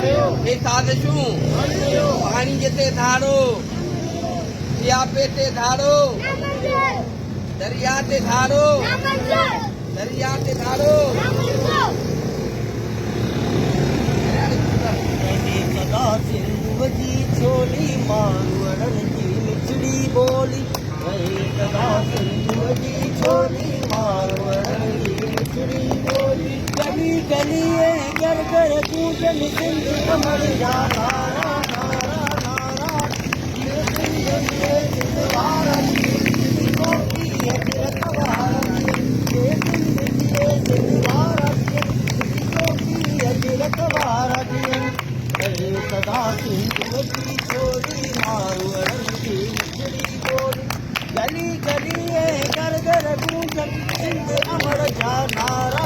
हे साज़िशूं पाणी जिते धारो सियापे ते धारो दरिया ते धारो सदा सिंधु जी छोली मारवड़न जी मिठड़ी बोली सदा सिंधु जी छोली मारवड़न जी मिठड़ी बोली गली गली घर घर गूंजन सिंध कमर जा नारा नारा नारा ये सिंध ये सिंध भारत की हजरत भारत ये सिंध ये सिंध भारत की हजरत भारत सदा सिंधु जी छोली मारवड़न जी मिठड़ी बोली गली गली घर घर गूंजन सिंध अमर जा नारा